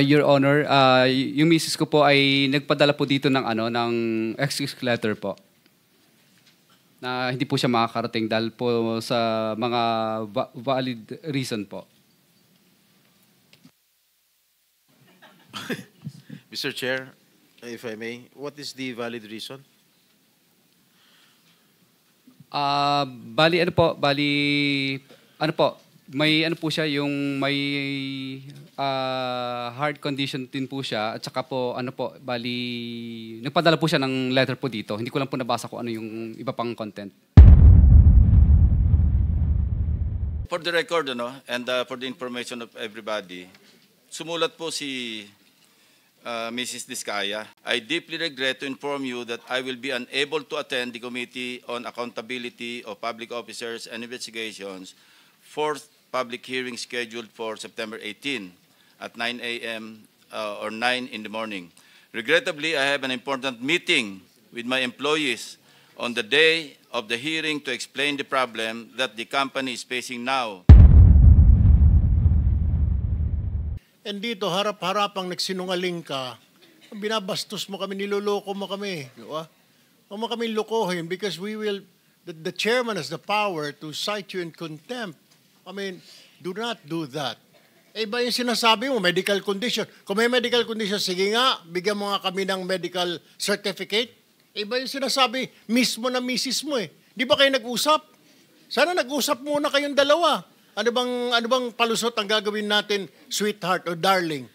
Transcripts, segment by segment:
Your Honor, yung misis ko po ay nagpadala po dito ng ng excuse letter po. Na hindi po siya makakarating dahil po sa mga valid reason po. Mr. Chair, if I may, what is the valid reason? Bali ano po, may ano po siya yung may heart condition din po siya at saka po bali nagpadala po siya ng letter po dito. Hindi ko lang po nabasa kung ano yung iba pang content. For the record, and for the information of everybody, sumulat po si Mrs. Diskaya. I deeply regret to inform you that I will be unable to attend the Committee on Accountability of Public Officers and Investigations, fourth public hearing scheduled for September 18 at 9 a.m. Or 9 in the morning. Regrettably, I have an important meeting with my employees on the day of the hearing to explain the problem that the company is facing now. And dito, harap-harapang nagsinungaling ka, binabastos mo kami, niloloko mo kami. Diba? Huwag mo kami lokohin because the chairman has the power to cite you in contempt. I mean, do not do that. Iba yung sinasabi mo, medical condition. Kung may medical condition, sige nga, bigyan mo nga kami ng medical certificate. Iba yung sinasabi, mismo na misis mo eh. Di ba kayo nag-usap? Sana nag-usap muna kayong dalawa. Ano bang palusot ang gagawin natin, sweetheart or darling?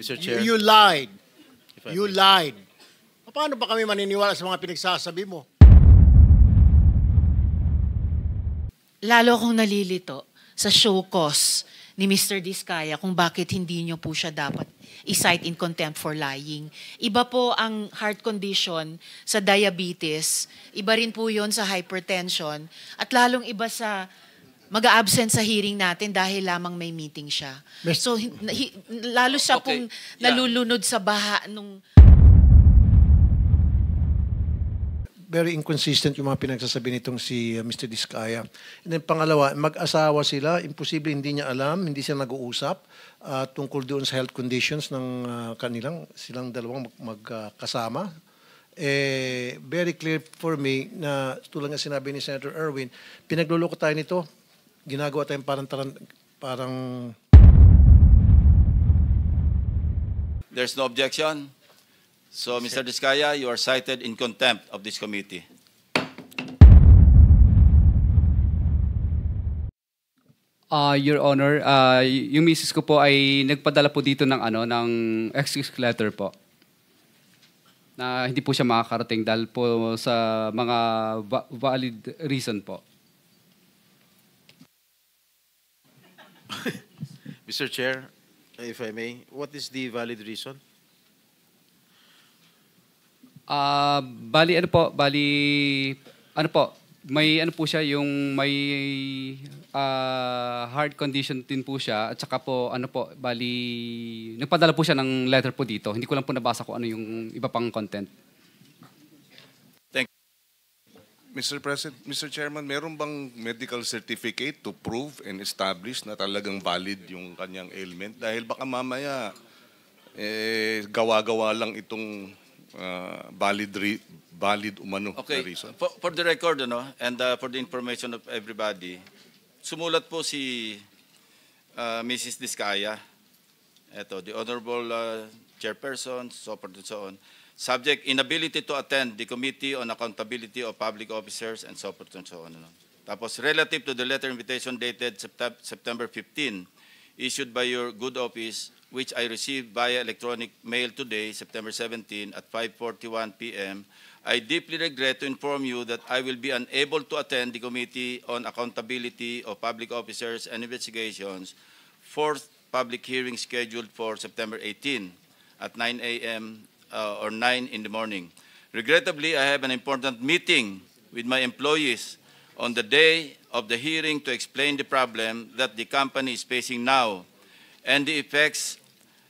Mr. Chair. You lied. You lied. Paano pa kami maniniwala sa mga pinagsasabi mo? Lalo akong nalilito sa show cause ni Mr. Diskaya kung bakit hindi nyo po siya dapat i-cite in contempt for lying. Iba po ang heart condition sa diabetes, iba rin po yon sa hypertension, at lalong iba sa mag-a-absent sa hearing natin dahil lamang may meeting siya. So, lalo siya pong nalulunod sa baha nung... Very inconsistent yung mga pinagsasabi nitong si Mr. Diskaya. And then pangalawa, mag-asawa sila, imposible hindi niya alam, hindi sila nag-uusap tungkol doon sa health conditions ng silang dalawang magkasama. Very clear for me na tulad nga sinabi ni Senator Erwin, pinagluloko tayo nito, ginagawa tayong parang... There's no objection. So, Mr. Diskaya, you are cited in contempt of this committee. Your Honor, yung misis ko po ay nagpadala po dito ng ng excuse letter po. Na hindi po siya makakarating dahil po sa mga valid reason po. Mr. Chair, if I may, what is the valid reason? Bali may po siya yung may heart condition din po siya at saka po bali nagpadala po siya ng letter po dito. Hindi ko lang po nabasa kung ano yung iba pang content. Thank you. Mr. Chairman, meron bang medical certificate to prove and establish na talagang valid yung kanyang ailment? Dahil baka mamaya gawa-gawa lang itong valid umano na reason. For the record, and for the information of everybody, sumulat po si Mrs. Diskaya, the Honorable Chairperson, so forth and so on, subject inability to attend the Committee on Accountability of Public Officers and so forth and so on. Tapos, relative to the letter invitation dated September 15, issued by your good office, which I received via electronic mail today, September 17 at 5:41 p.m., I deeply regret to inform you that I will be unable to attend the Committee on Accountability of Public Officers and Investigations, fourth public hearing scheduled for September 18 at 9 a.m. Or 9 in the morning. Regrettably, I have an important meeting with my employees on the day of the hearing to explain the problem that the company is facing now and the effects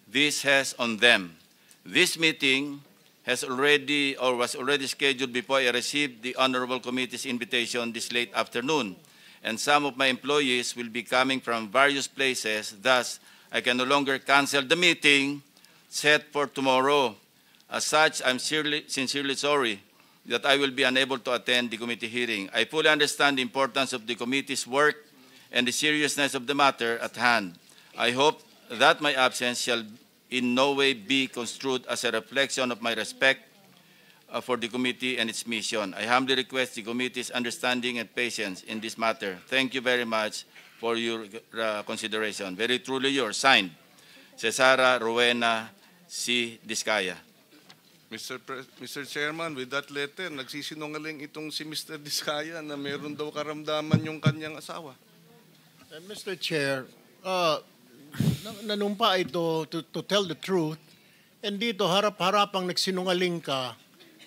this has on them. This meeting was already scheduled before I received the Honorable Committee's invitation this late afternoon. and some of my employees will be coming from various places. Thus, I can no longer cancel the meeting set for tomorrow. As such, I'm sincerely sorry that I will be unable to attend the committee hearing. I fully understand the importance of the committee's work and the seriousness of the matter at hand. I hope that my absence shall in no way be construed as a reflection of my respect for the committee and its mission. I humbly request the committee's understanding and patience in this matter. Thank you very much for your consideration. Very truly yours, signed, Cesara Rowena C. Discaya. Mr. Chairman, with that letter, nagsisinungaling itong si Mr. Discaya na meron daw karamdaman yung kanyang asawa. Mr. Chair, nanumpa ito to tell the truth, and dito harap-harapang nagsinungaling ka,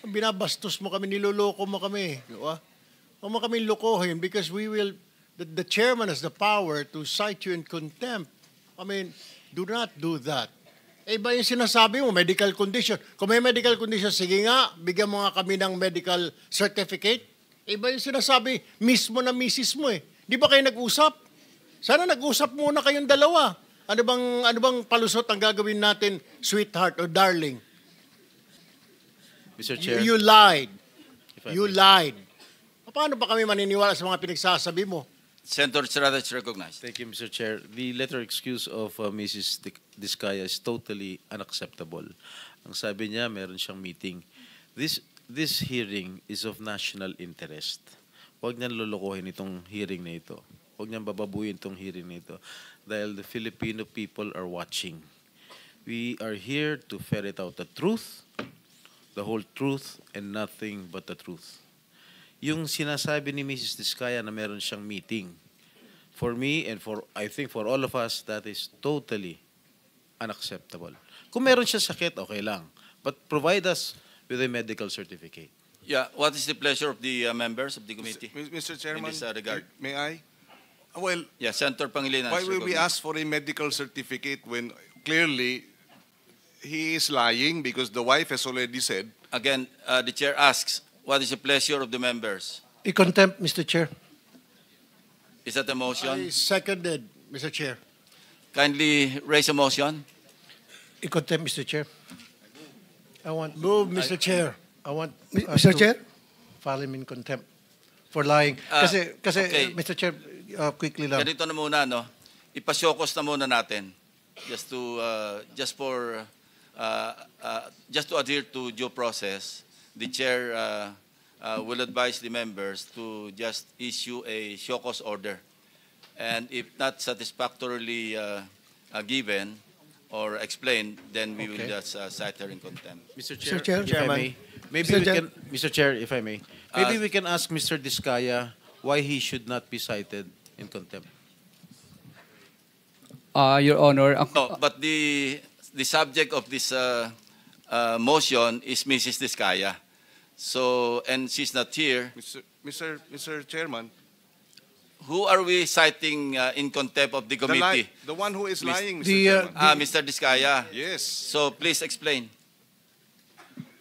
binabastos mo kami, niloloko mo kami. Huwag mo kami lokohin because the chairman has the power to cite you in contempt. I mean, do not do that. Iba yung sinasabi mo, medical condition. Kung may medical condition, sige nga, bigyan mo nga kami ng medical certificate. Iba yung sinasabi, mismo na misis mo eh. Di ba kayo nag-usap? Sana nag-usap muna kayong dalawa. Ano bang palusot ang gagawin natin, sweetheart or darling? Mr. Chair. You lied. If I You may. lied. Paano ba kami maniniwala sa mga pinagsasabi mo? Senator Estrada is recognized. Thank you, Mr. Chair. The letter excuse of Mrs. Discaya is totally unacceptable. Ang sabi niya, meron siyang meeting. This hearing is of national interest. Huwag niyang lulukohin itong hearing na ito. Huwag niyang bababuyin itong hearing na ito. Dahil the Filipino people are watching. We are here to ferret out the truth, the whole truth, and nothing but the truth. Yung sinasabi ni Mrs. Discaya na meron siyang meeting, for me and I think for all of us, that is totally unacceptable. Kung meron siya sakit, okay lang. But provide us with a medical certificate. Yeah, what is the pleasure of the members of the committee? Mr. Chairman, In this regard. may I? Well, Yeah, Senator Pangilinan. why is will we recognized. ask for a medical certificate when clearly he is lying because the wife has already said? Again, the chair asks, what is the pleasure of the members? I-contempt, Mr. Chair. Is that a I motion? seconded, Mr. Chair. Kindly raise a motion. I-contempt, Mr. Chair. I want Move, Mr. Chair. I want Mr. to Chair? file him in contempt for lying. Kasi okay. Mr. Chair, quickly lang. Ganito na muna, no? Ipasyokos na muna natin. Just to adhere to due process, the chair will advise the members to just issue a show cause order. And if not satisfactorily given or explained, then we will Okay. just cite her in contempt. Mr. Chair, Chair, if I Chairman. may, maybe Mr. we Chair. can, Mr. Chair, if I may, maybe we can ask Mr. Discaya why he should not be cited in contempt. Your Honor, No, but the subject of this motion is Mrs. Discaya. So, and she's not here. Mr. Chairman, Who are we citing in contempt of the committee? the one who is Mis- lying, Mr. the, Chairman. Mr. Discaya. Yes. So, please explain.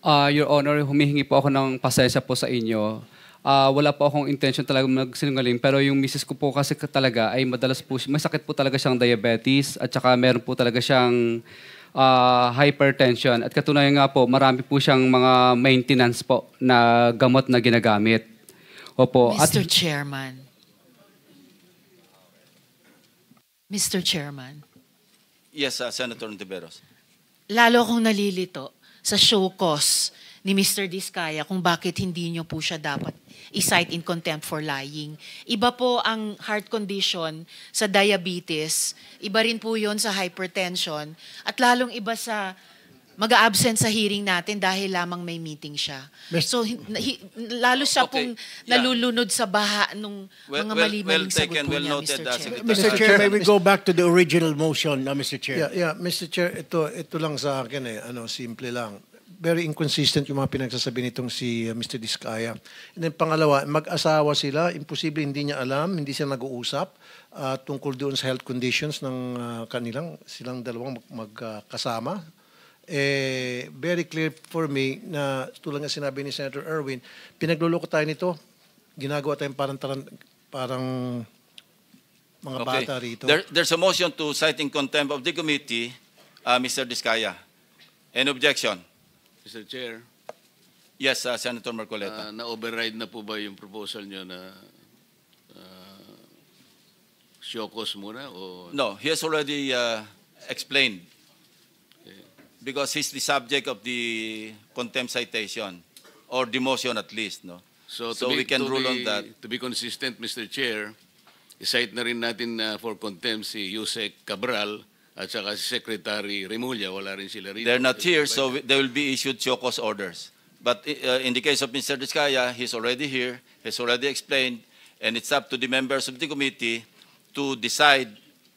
Your Honor, humihingi po ako ng pasensya po sa inyo. Wala po akong intention talaga magsinungaling, pero yung misis ko po kasi talaga ay madalas po, may sakit po talaga siyang diabetes at saka meron po talaga siyang hypertension. At katunayan nga po, marami po siyang mga maintenance po na gamot na ginagamit. Opo. Mr. Chairman. Mr. Chairman. Yes, Senator Ontiveros. Lalo akong nalilito sa show cause ni Mr. Discaya kung bakit hindi nyo po siya dapat i-cite in contempt for lying. Iba po ang heart condition sa diabetes, iba rin po yon sa hypertension, at lalong iba sa mag-a-absent sa hearing natin dahil lamang may meeting siya. So, lalo siya Okay, pong yeah. nalulunod sa baha nung mga mali-maling sagot taken, po well niya, noted, Mr. Chair. Secretary. Mr. Chair, may we go back to the original motion, Mr. Chair? Yeah, Mr. Chair, ito lang sa akin simple lang. Very inconsistent yung mga pinagsasabi nitong si Mr. Discaya. And then pangalawa, mag-asawa sila, imposible hindi niya alam, hindi sila nag-uusap tungkol doon sa health conditions ng silang dalawang magkasama. Very clear for me na tulad nga sinabi ni Senator Erwin, pinagluloko tayo nito, ginagawa tayong parang mga bata rito. There's a motion to cite in contempt of the committee, Mr. Diskaya. Any objection? Mr. Chair, Yes, Senator Marcoleta. na-override na po ba yung proposal nyo na show cause muna? O No, he has already explained because he's the subject of the contempt citation or demotion at least, no? So we can rule on that. To be consistent, Mr. Chair, isite na rin natin for contempt si Yusek Cabral at saka si Secretary Remulla. Wala rin sila rito. They're not here, so they will be issued show cause orders. But in the case of Mr. Diskaya, he's already here, he's already explained, and it's up to the members of the committee to decide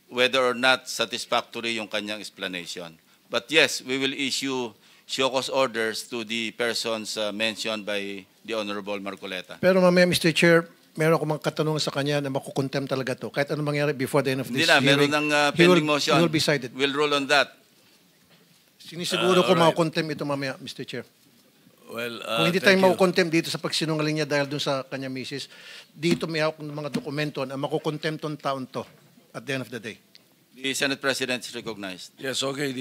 whether or not satisfactory yung kanyang explanation. But yes, we will issue show cause orders to the persons mentioned by the Honorable Marcoleta. Pero mamaya, Mr. Chair, meron akong mga katanungan sa kanya na makukontempt talaga to. Kahit anong mangyari before the end of this Hindi na, meron hearing, ng pending motion. he will be cited. We'll rule on that. Sinisiguro ko alright. makukontempt ito mamaya, Mr. Chair. Well, Kung hindi tayo makukontempt dito sa pagsinungaling niya dahil dun sa kanya misis, dito may hawak ng mga dokumento na makukontempt ng taon to at the end of the day. The Senate President is recognized. Yes, okay.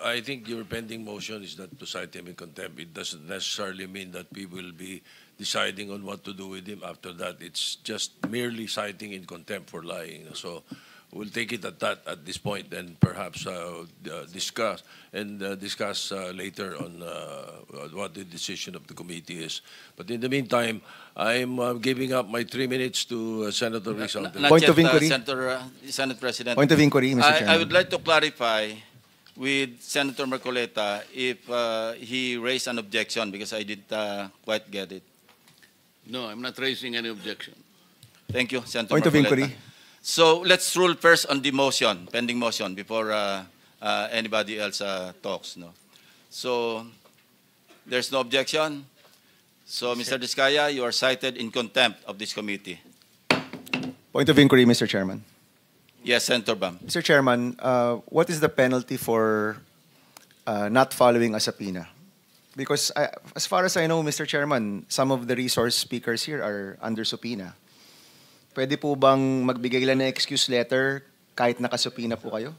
I think your pending motion is not to cite him in contempt. It doesn't necessarily mean that we will be deciding on what to do with him after that. It's just merely citing in contempt for lying. So we'll take it at that at this point and perhaps discuss later on what the decision of the committee is. But in the meantime, I'm giving up my 3 minutes to Senator Rizal. Not Point yet, of inquiry. Senate President. Point of inquiry, Mr. Chairman. I would like to clarify with Senator Marcoleta if he raised an objection because I didn't quite get it. no, I'm not raising any objection. Thank you, Senator Point of Marcoleta. inquiry. So let's rule first on the motion, pending motion, before anybody else talks. No. So there's no objection. So Mr. Diskaya, you are cited in contempt of this committee. Point of inquiry, Mr. Chairman. Yes, Senator Bam. Mr. Chairman, what is the penalty for not following a subpoena? Because as far as I know, Mr. Chairman, some of the resource speakers here are under subpoena. Pwede po bang magbigay lang ng excuse letter kahit nakasubpoena po kayo?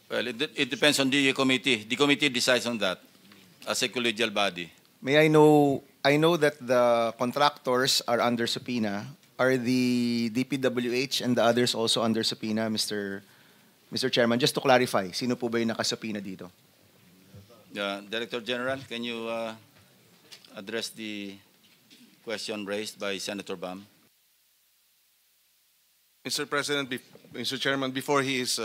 Well, it depends on the committee. The committee decides on that as a collegial body. May I know that the contractors are under subpoena. Are the DPWH and the others also under subpoena, Mr. Chairman? Just to clarify, sino po ba yung nakasubpoena dito? Director General, can you address the question raised by Senator Bam? Mr. Chairman, before he is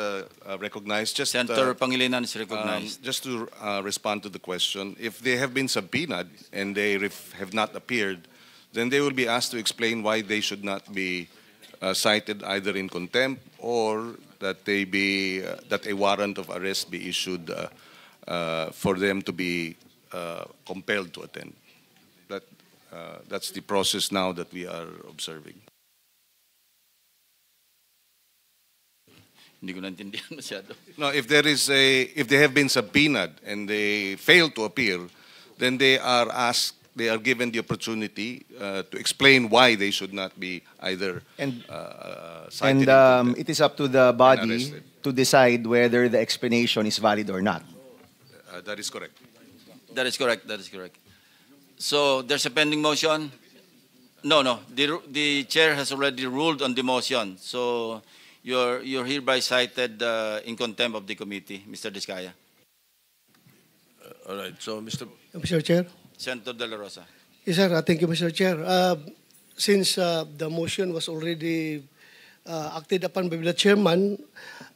recognized, just Senator Pangilinan is recognized. just to respond to the question, if they have been subpoenaed and they have not appeared, then they will be asked to explain why they should not be cited either in contempt or that that a warrant of arrest be issued for them to be compelled to attend. That's the process now that we are observing. Hindi ko naintindihan masyado. No, if they have been subpoenaed and they fail to appear, then they are given the opportunity to explain why they should not be either cited. And it is up to the body arrested. to decide whether the explanation is valid or not. That is correct. That is correct. That is correct. So there's a pending motion. No. The chair has already ruled on the motion. So you're hereby cited in contempt of the committee, Mr. Diskaya. All right. So, Mr. Chair. Senator De La Rosa. Yes, sir. Thank you, Mr. Chair. Since the motion was already acted upon by the chairman,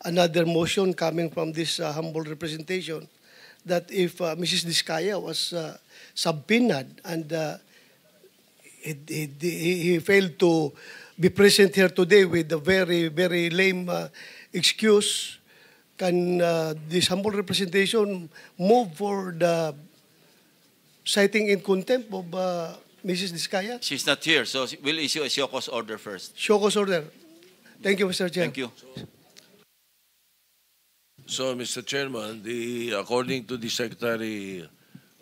another motion coming from this humble representation that if Mrs. Diskaya was subpoenaed and he failed to be present here today with a very, very lame excuse, can this humble representation move for the citing in contempt of Mrs. Diskaya? She's not here, so we'll issue a show cause order first. Show cause order. Thank you, Mr. Chair. Thank you. So, Mr. Chairman, according to the Secretary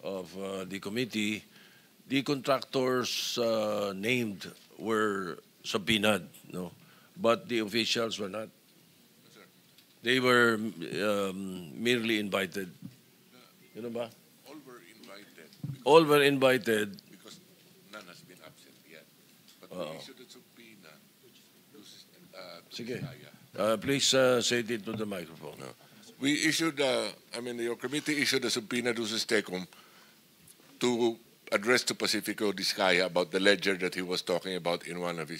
of the committee, the contractors named were subpoenaed, no? But the officials were not. They were merely invited. You know ba? All were invited All were invited. because none has been absent yet. But we issued a subpoena to Sige. Diskaya. Please say it into the microphone. We issued, your committee issued a subpoena to Sistecom to address to Pacifico Diskaya about the ledger that he was talking about in one of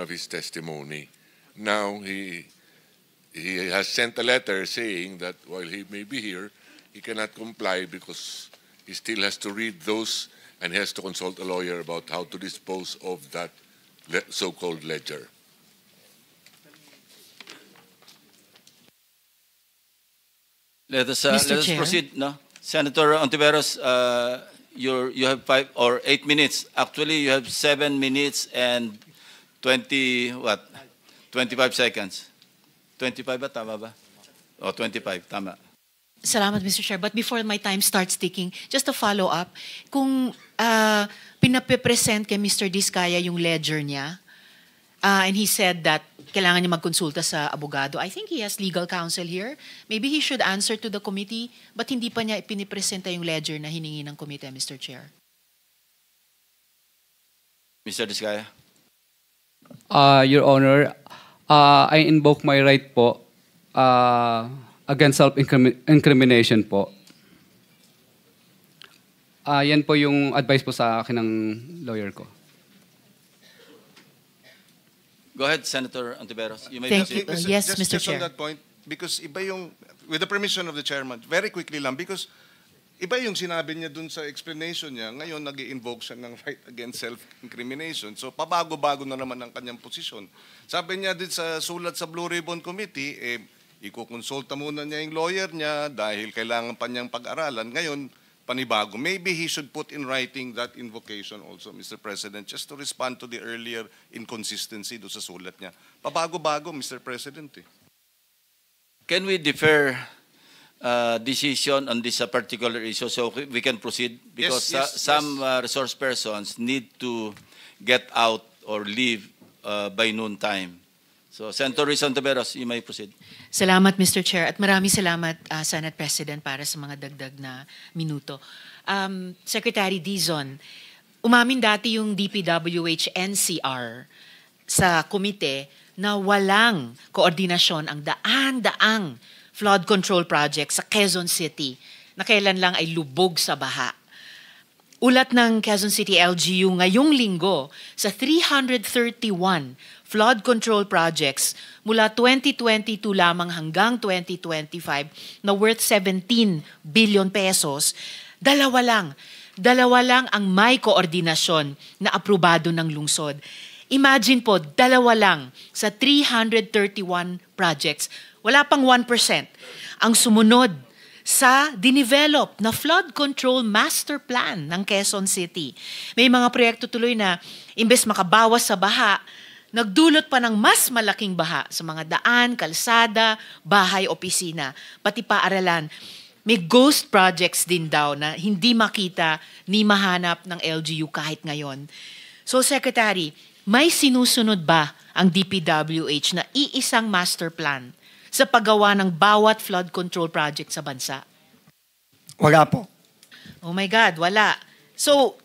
his testimony. Now he has sent a letter saying that while he may be here, he cannot comply because he still has to read those and he has to consult a lawyer about how to dispose of that so-called ledger. Let us Mr. Chair. proceed. No, Senator Ontiveros, you have 5 or 8 minutes. Actually, you have 7 minutes and 25 seconds. 25 ba? Tama ba? O, 25. Tama. Salamat, Mr. Chair. But before my time starts ticking, just to follow up, kung pinapresent kay Mr. Diskaya yung ledger niya, and he said that kailangan niya magkonsulta sa abogado, I think he has legal counsel here. Maybe he should answer to the committee, but hindi pa niya pinipresenta yung ledger na hiningi ng committee, Mr. Chair. Mr. Diskaya. Your Honor, I invoke my right po against self-incrimination po. Yan po yung advice po sa akin ng lawyer ko. Go ahead, Senator Ontiveros. You may Thank proceed. you. Yes, Mr. Just on Chair. that point, because iba yung, with the permission of the chairman, very quickly lang, because iba yung sinabi niya dun sa explanation niya, ngayon nag-i-invoke siya ng right against self-incrimination. So pabago-bago na naman ang kanyang posisyon. Sabi niya din sa sulat sa Blue Ribbon Committee, ikukonsulta muna niya yung lawyer niya dahil kailangan pa niyang pag-aralan. Ngayon, panibago. Maybe he should put in writing that invocation also, Mr. President, just to respond to the earlier inconsistency do sa sulat niya. Pabago-bago, Mr. President. Can we defer decision on this particular issue so we can proceed? Because some resource persons need to get out or leave by noon time. So, Senator Ruiz Ontiveros, you may proceed. Salamat, Mr. Chair. At maraming salamat, Senate President, para sa mga dagdag na minuto. Secretary Dizon, umamin dati yung DPWH NCR sa komite na walang koordinasyon ang daan-daang flood control project sa Quezon City na kailan lang ay lubog sa baha. Ulat ng Quezon City LGU ngayong linggo sa 331 flood control projects mula 2022 lamang hanggang 2025 na worth 17 billion pesos, dalawa lang ang may koordinasyon na aprobado ng lungsod. Imagine po, dalawa lang sa 331 projects. Wala pang 1% ang sumunod sa dinevelop na flood control master plan ng Quezon City. May mga proyekto tuloy na imbes makabawas sa baha, nagdulot pa ng mas malaking baha sa mga daan, kalsada, bahay, opisina, pati paaralan. May ghost projects din daw na hindi makita ni mahanap ng LGU kahit ngayon. So, Secretary, may sinusunod ba ang DPWH na iisang master plan sa paggawa ng bawat flood control project sa bansa? Wala po. Oh my God, wala. So,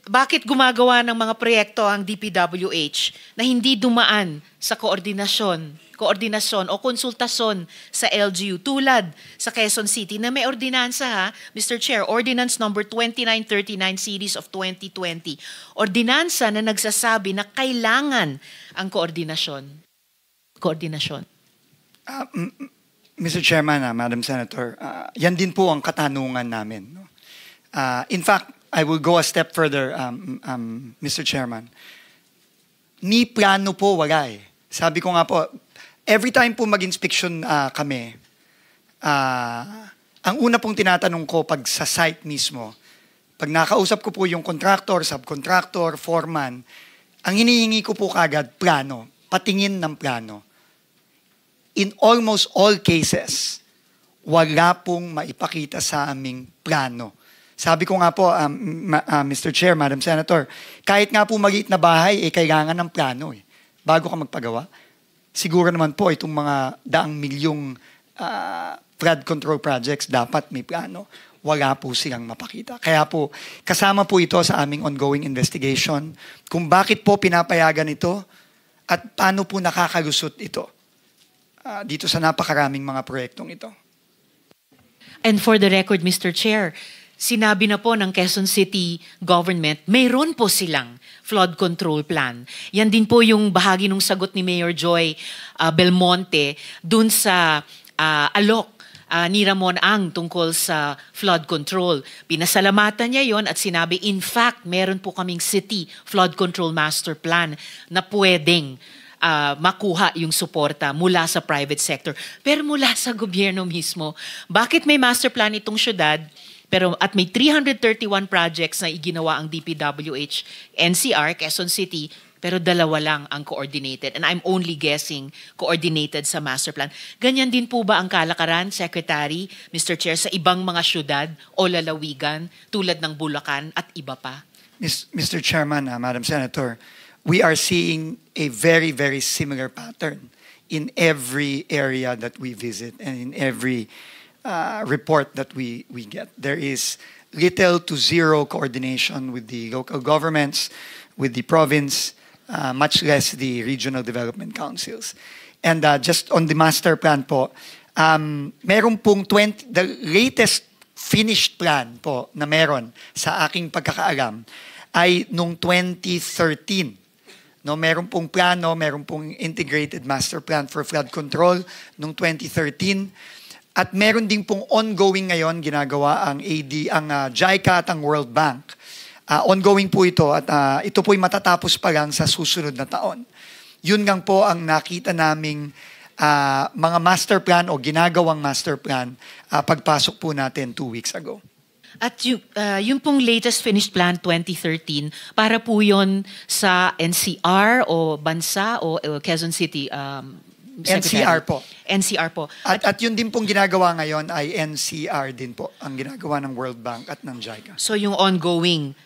bakit gumagawa ng mga proyekto ang DPWH na hindi dumaan sa koordinasyon o konsultasyon sa LGU tulad sa Quezon City na may ordinansa ha, Mr. Chair, Ordinance number 2939 series of 2020. Ordinansa na nagsasabi na kailangan ang koordinasyon. Mr. Chairman, Madam Senator, yan din po ang katanungan namin. No? In fact, I will go a step further, Mr. Chairman. Ni plano po wala eh. Sabi ko nga po, every time po mag-inspection kami, ang una pong tinatanong ko pag sa site mismo, pag nakausap ko po yung contractor, subcontractor, foreman, ang hinihingi ko po kagad, plano, patingin ng plano. In almost all cases, wala pong maipakita sa aming plano Sabi ko nga po, Mr. Chair, Madam Senator, kahit nga po maliit na bahay, kailangan ng plano bago ka magpagawa. Siguro naman po itong mga daang milyong flood control projects dapat may plano. Wala po silang mapakita. Kaya po, kasama po ito sa aming ongoing investigation kung bakit po pinapayagan ito at paano po nakakalusot ito dito sa napakaraming mga proyektong ito. And for the record, Mr. Chair, sinabi na po ng Quezon City government, mayroon po silang flood control plan. Yan din po yung bahagi ng sagot ni Mayor Joy Belmonte dun sa alok ni Ramon Ang tungkol sa flood control. Pinasalamatan niya yon at sinabi, in fact, meron po kaming city flood control master plan na pwedeng makuha yung suporta mula sa private sector. Pero mula sa gobyerno mismo, bakit may master plan itong syudad, pero at may 331 projects na iginawa ang DPWH, NCR, Quezon City, pero dalawa lang ang coordinated. And I'm only guessing coordinated sa master plan. Ganyan din po ba ang kalakaran, Secretary, Mr. Chair, sa ibang mga syudad o lalawigan tulad ng Bulacan at iba pa? Mr. Chairman, Madam Senator, we are seeing a very, very similar pattern in every area that we visit and in every report that we get. There is little to zero coordination with the local governments, with the province, much less the regional development councils. And just on the master plan po, meron pong the latest finished plan po na meron sa aking pagkakaalam ay nung 2013. No, meron pong plano, meron pong integrated master plan for flood control nung 2013. At meron din pong ongoing ngayon ginagawa ang JICA at ang World Bank. Ongoing po ito at ito po'y matatapos pa lang sa susunod na taon. Yun lang po ang nakita naming mga master plan o ginagawang master plan pagpasok po natin 2 weeks ago. At yung pong latest finished plan 2013, para po yun sa NCR o bansa o Quezon City? NCR po. NCR po. At yun din pong ginagawa ngayon ay NCR din po, ang ginagawa ng World Bank at ng JICA. So yung ongoing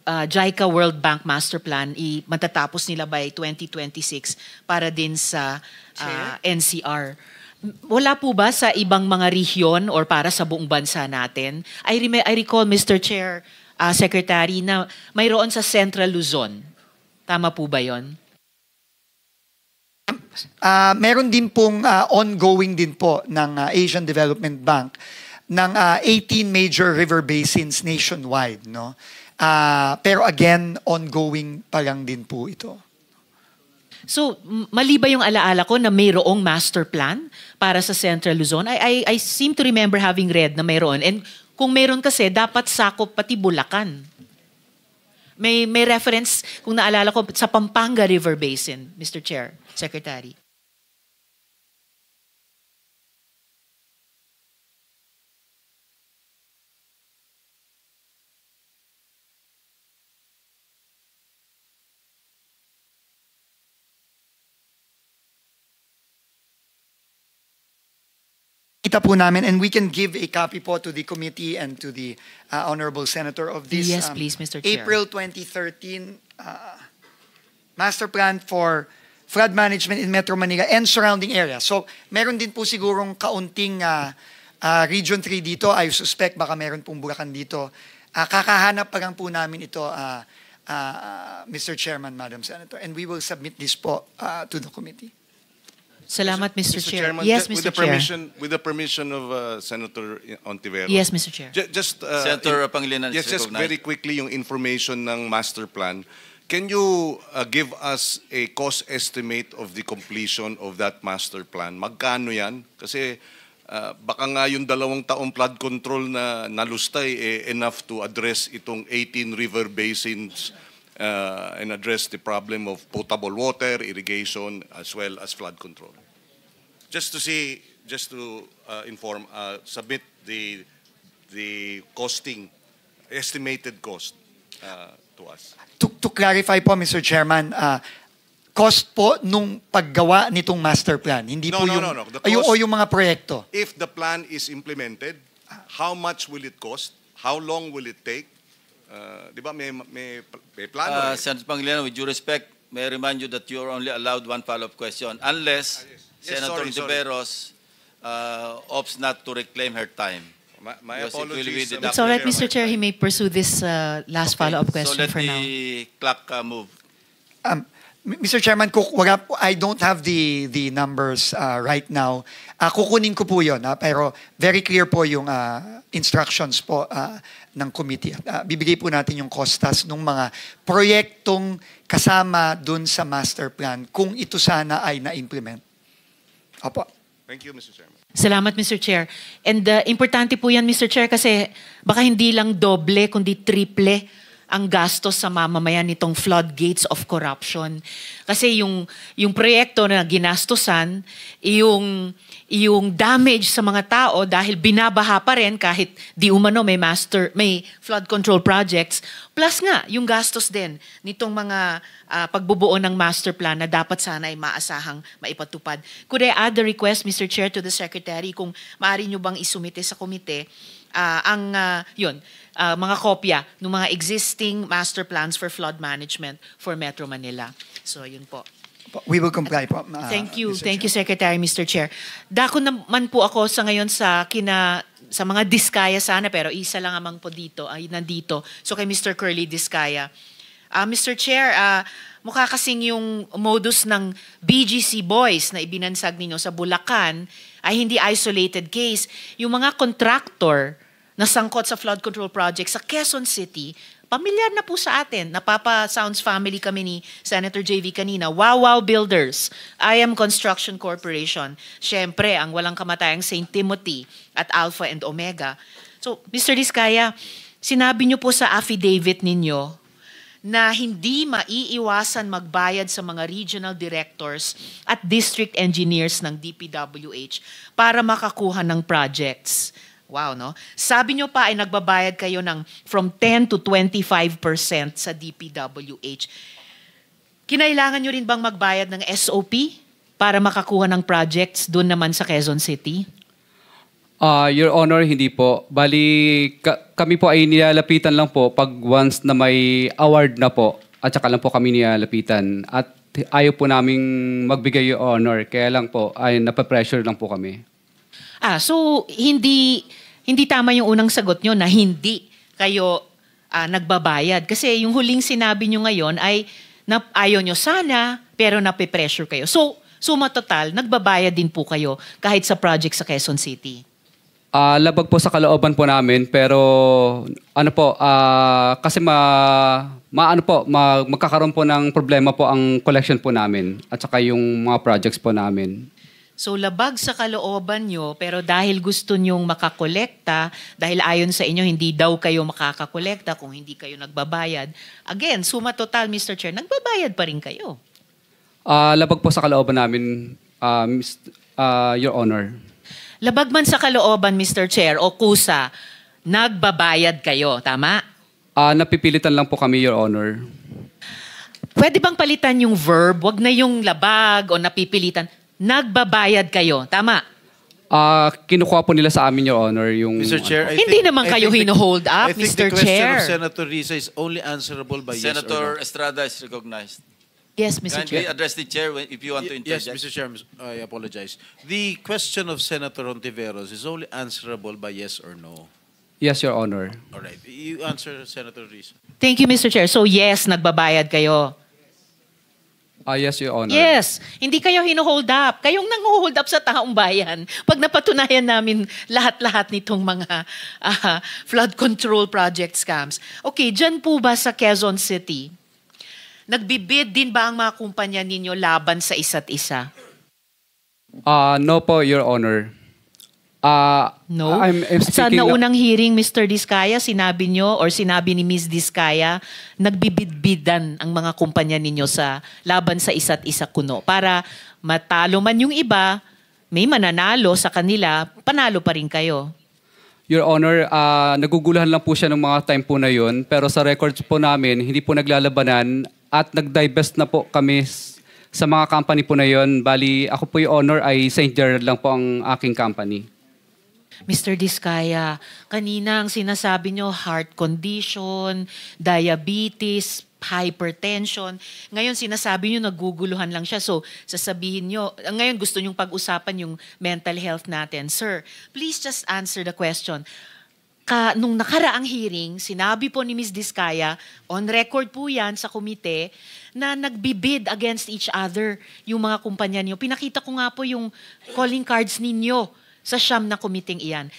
JICA World Bank Master Plan, matatapos nila by 2026 para din sa NCR. Wala po ba sa ibang mga rehiyon or para sa buong bansa natin? I recall, Mr. Chair, Secretary, na mayroon sa Central Luzon. Tama po ba yon? Meron din pong ongoing din po ng Asian Development Bank ng 18 major river basins nationwide. No? Pero again, ongoing pa lang din po ito. So, mali ba yung alaala ko na mayroong master plan para sa Central Luzon? I seem to remember having read na mayroon. And kung mayroon kasi, dapat sakop pati Bulacan. May reference, kung naalala ko, sa Pampanga River Basin, Mr. Chair, Secretary. Kita po namin, and we can give a copy po to the committee and to the Honorable Senator of this Yes, please, Mr. Chair. April 2013 Master Plan for Flood Management in Metro Manila and surrounding areas. So, meron din po sigurong kaunting Region 3 dito. I suspect baka meron pong Bulacan dito. Kakahanap pa lang po namin ito, Mr. Chairman, Madam Senator. And we will submit this po to the committee. Salamat, Mr. Chair. Chairman, Yes, with Mr. the Chair. with the permission of Senator Ontiveros. Yes, Mr. Chair. Senator Pangilinan is Yes, just recognized. very quickly yung information ng master plan. Can you give us a cost estimate of the completion of that master plan? Magkano yan? Kasi baka nga yung 2 taong flood control na nalustay enough to address itong 18 river basins and address the problem of potable water, irrigation, as well as flood control. Just to inform, submit the costing, estimated cost to us. To clarify po, Mr. Chairman, cost po nung paggawa nitong master plan, hindi po yung The cost, o yung mga proyekto. if the plan is implemented, how much will it cost? how long will it take? Di ba may plano? Senator Pangilinan, with due respect, may I remind you that you are only allowed one follow-up question unless Yes, Senator sorry. Tiveros opts not to reclaim her time. My Because it will be apologies. deducted. It's all right, from Mr. her Chair. He time. may pursue this last follow-up question so let for now. the clock move. Mr. Chairman, I don't have the numbers right now. Kukunin ko po yun, pero very clear po yung instructions po ng committee. Bibigay po natin yung costas ng mga proyektong kasama dun sa master plan kung ito sana ay na-implement. Opo. Thank you, Mr. Chairman. Salamat, Mr. Chair. And importante po yan, Mr. Chair, kasi baka hindi lang doble, kundi triple ang gastos sa mamamayan nitong floodgates of corruption. Kasi yung proyekto na ginastosan, yung damage sa mga tao dahil binabaha pa rin kahit di umano may flood control projects, plus nga yung gastos din nitong mga pagbubuo ng master plan na dapat sana ay maasahang maipatupad. Could I add the request, Mr. Chair, to the Secretary kung maaari nyo bang isumite sa komite mga kopya ng mga existing master plans for flood management for Metro Manila. So, yun po. We will comply po. Thank you. Mr. Thank you, Chair. Secretary, Mr. Chair. Dako naman po ako sa ngayon sa mga Diskaya sana, pero isa lang amang po dito, ay nandito. So, kay Mr. Curly Diskaya. Mr. Chair, mukha kasing yung modus ng BGC Boys na ibinansag ninyo sa Bulacan ay hindi isolated case. Yung mga contractor na sangkot sa flood control project sa Quezon City, pamilyar na po sa atin. Napapa Sounds family kami ni Senator JV kanina. Wow Builders, IM Construction Corporation. Siyempre, ang walang kamatayang St. Timothy at Alpha and Omega. So, Mr. Diskaya, sinabi niyo po sa affidavit ninyo na hindi maiiwasan magbayad sa mga regional directors at district engineers ng DPWH para makakuha ng projects. Wow, no? Sabi nyo pa ay nagbabayad kayo ng from 10 to 25% sa DPWH. Kinailangan nyo rin bang magbayad ng SOP para makakuha ng projects doon naman sa Quezon City? Your Honor, hindi po. Bali, kami po ay nilalapitan lang po pag once na may award na po at saka lang po kami nilalapitan. At ayaw po naming magbigay, Your Honor. Kaya lang po, ay napapressure lang po kami. So hindi tama yung unang sagot nyo na hindi kayo nagbabayad. Kasi yung huling sinabi nyo ngayon ay ayaw nyo sana, pero nape-pressure kayo. So, suma total, nagbabayad din po kayo kahit sa project sa Quezon City. Labag po sa kalooban po namin, pero kasi magkakaroon po ng problema po ang collection po namin at saka yung mga projects po namin. So labag sa kalooban nyo, pero dahil gusto nyong makakolekta, dahil ayon sa inyo, hindi daw kayo makakakolekta kung hindi kayo nagbabayad. Again, suma total, Mr. Chair, nagbabayad pa rin kayo. Labag po sa kalooban namin, Your Honor. Labag man sa kalooban, Mr. Chair, o kusa, nagbabayad kayo, tama? Napipilitan lang po kami, Your Honor. Pwede bang palitan yung verb? Wag na yung labag o napipilitan. Nagbabayad kayo, tama? Kinukuha po nila sa amin, Your Honor, yung... Mr. Chair, Hindi naman kayo hino-hold up, I think Mr. the question Chair. of Senator Risa is only answerable by Senator yes or no. Estrada is recognized. Yes, Mr. Kindly Chair. address the chair if you want to Yes, interject. Mr. Chair, I apologize. The question of Senator Ontiveros is only answerable by yes or no. Yes, Your Honor. All right. You answer, Senator Risa. Thank you, Mr. Chair. So yes, nagbabayad kayo. Yes, Your Honor. Yes, hindi kayo hino-hold up. Kayong nang-hold up sa taong bayan. Pag napatunayan namin lahat-lahat nitong mga flood control project scams. Okay, dyan po ba sa Quezon City, nagbibid din ba ang mga kumpanya ninyo laban sa isa't isa? No po, Your Honor. No? I'm Sa speaking... naunang hearing, Mr. Diskaya, sinabi nyo or sinabi ni Ms. Diskaya, nagbibid-bidan ang mga kumpanya ninyo sa laban sa isa't isa kuno. Para matalo man yung iba, may mananalo sa kanila, panalo pa rin kayo. Your Honor, naguguluhan lang po siya ng mga time po na yun. Pero sa records po namin, hindi po naglalabanan at nag-divest na po kami sa mga company po na yun. Bali, ako po yung honor ay St. Gerard lang po ang aking company. Mr. Diskaya, kanina ang sinasabi nyo, heart condition, diabetes, hypertension. Ngayon sinasabi nyo naguguluhan lang siya. So sasabihin nyo, ngayon gusto nyong pag-usapan yung mental health natin. Sir, please just answer the question. Nung nakaraang hearing, sinabi po ni Ms. Diskaya, on record po yan sa komite, na nagbibid against each other yung mga kumpanya niyo. Pinakita ko nga po yung calling cards ninyo sa siyam na komiting iyan.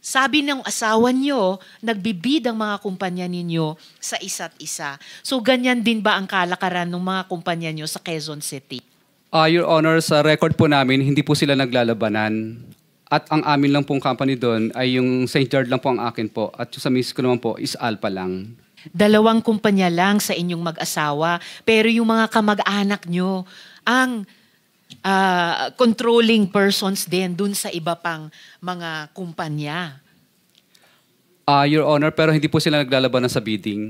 Sabi ng asawa niyo, nagbibid ang mga kumpanya ninyo sa isa't isa. So ganyan din ba ang kalakaran ng mga kumpanya niyo sa Quezon City? Your Honor, sa record po namin, hindi po sila naglalabanan. At ang amin lang pong company doon ay yung St. George lang po ang akin po. At yung sa miss ko naman po is Alpha lang. 2 kumpanya lang sa inyong mag-asawa. Pero yung mga kamag-anak nyo, ang controlling persons din dun sa iba pang mga kumpanya. Your Honor, pero hindi po sila naglalabanan sa bidding.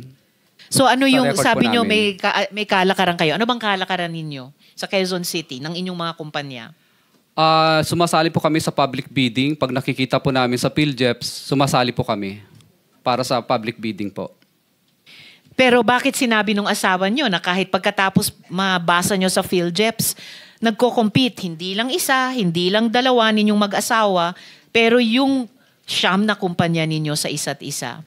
So ano Sa yung record sabi po nyo, namin. may kalakaran kayo? Ano bang kalakaran ninyo sa Quezon City ng inyong mga kumpanya? Sumasali po kami sa public bidding. Pag nakikita po namin sa PhilJeps, sumasali po kami para sa public bidding po. Pero bakit sinabi nung asawa nyo na kahit pagkatapos mabasa nyo sa PhilJeps, nagko-compete, hindi lang isa, hindi lang 2 ninyong mag-asawa, pero yung siyam na kumpanya ninyo sa isa't isa?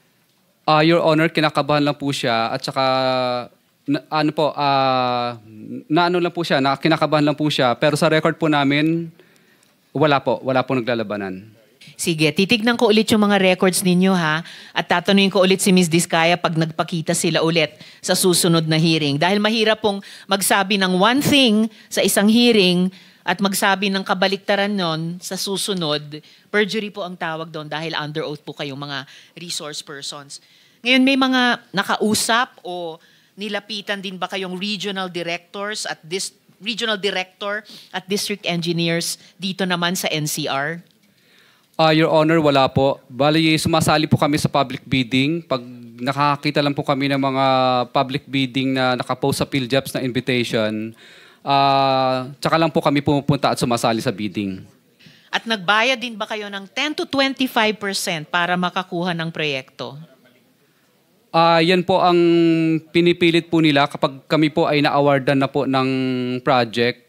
Your Honor, kinakabahan lang po siya at saka kinakabahan lang po siya. Pero sa record po namin, wala po naglalabanan. Sige, titignan ko ulit yung mga records ninyo ha. At tatanungin ko ulit si Ms. Diskaya pag nagpakita sila ulit sa susunod na hearing. Dahil mahirap pong magsabi ng one thing sa isang hearing at magsabi ng kabaliktaran nun sa susunod. Perjury po ang tawag doon dahil under oath po kayong mga resource persons. Ngayon may mga nakausap o nilapitan din ba kayong regional directors at regional director at district engineers dito naman sa NCR? Your Honor, wala po. Bali, sumasali po kami sa public bidding. Pag nakakita lang po kami ng mga public bidding na nakapost sa PhilJeps na invitation, tsaka lang po kami pumupunta at sumasali sa bidding. At nagbayad din ba kayo ng 10 to 25% para makakuha ng proyekto? Yan po ang pinipilit po nila kapag kami po ay na-awardan na po ng project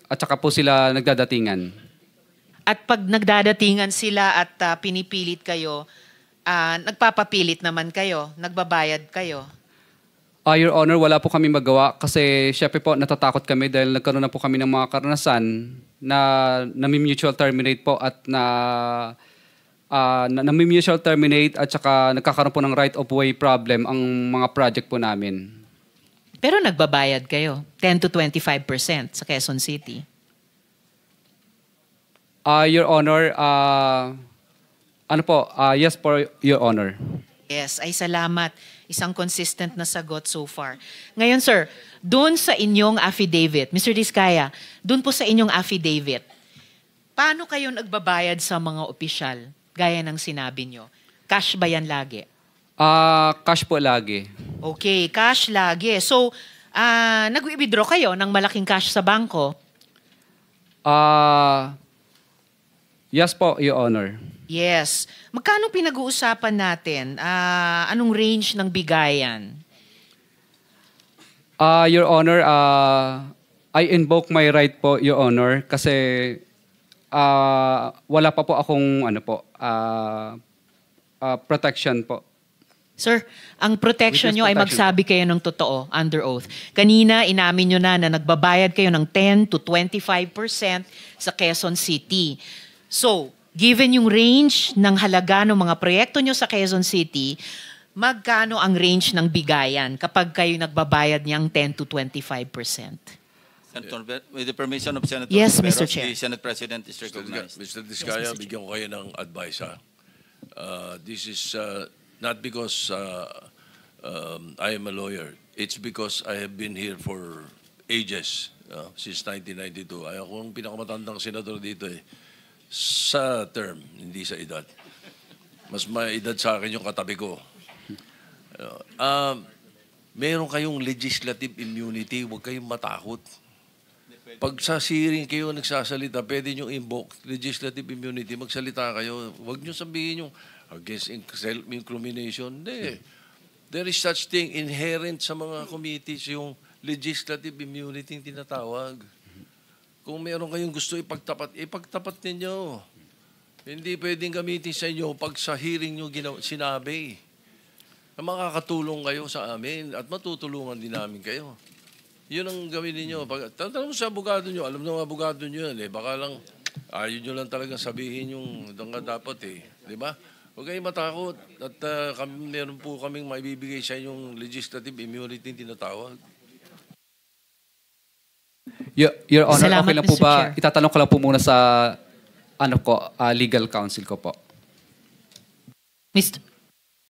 at saka po sila nagdadatingan. At pag nagdadatingan sila at pinipilit kayo, nagpapapilit naman kayo, nagbabayad kayo? Your Honor, wala po kami magawa kasi syempre po natatakot kami dahil nagkaroon na po kami ng mga karanasan na nami-mutual terminate po at nami-mutual terminate at saka nagkakaroon po ng right of way problem ang mga project po namin. Pero nagbabayad kayo, 10 to 25% sa Quezon City. Your Honor, yes po, Your Honor. Yes, ay salamat. Isang consistent na sagot so far. Ngayon sir, doon sa inyong affidavit, Mr. Diskaya, doon po sa inyong affidavit, paano kayo nagbabayad sa mga opisyal? Gaya ng sinabi nyo. Cash ba yan lagi? Cash po lagi. Okay, cash lagi. So, nag-withdraw kayo ng malaking cash sa bangko? Yes po, Your Honor. Yes. Magkano pinag-uusapan natin? Anong range ng bigayan? Your Honor, I invoke my right po, Your Honor, kasi wala pa po akong protection po. Sir, ang protection nyo ay magsabi kayo ng totoo, under oath. Kanina, inamin nyo na nagbabayad kayo ng 10 to 25% sa Quezon City. So, given yung range ng halaga ng mga proyekto nyo sa Quezon City, magkano ang range ng bigayan kapag kayo nagbabayad niyang 10 to 25%? Senator, with the permission of Senator Yes, Rivera, Mr. Chair. the Senate President is recognized. Mr. Diskaya, bigyan ko kayo ng advice ha. This is not because I am a lawyer. It's because I have been here for ages, since 1992. Ay akong pinakamatandang senador dito eh. Sa term, hindi sa edad. Mas may edad sa akin yung katabi ko. Meron kayong legislative immunity, huwag kayong matakot. Pag sa hearing kayo nagsasalita, pwede nyo invoke legislative immunity, magsalita kayo. Huwag nyo sabihin yung against self-incrimination. Hindi. There is such thing inherent sa mga committees, yung legislative immunity yung tinatawag. Kung meron kayong gusto ipagtapat ninyo. Hindi pwedeng gamitin sa inyo pag sa hearing nyo sinabi. Na makakatulong kayo sa amin at matutulungan din namin kayo. Yun ang gawin ninyo. Tatanong sa abogado nyo, alam ng abogado nyo yan eh. Baka lang, ayaw nyo lang talagang sabihin yung dapat eh. Di ba? Huwag kayong matakot. At meron po kaming maibibigay sa inyong legislative immunity tinatawag. Your Honor, Salamat, okay lang po Mr. ba? Chair. Itatanong ko lang po muna sa legal counsel ko po. Mr.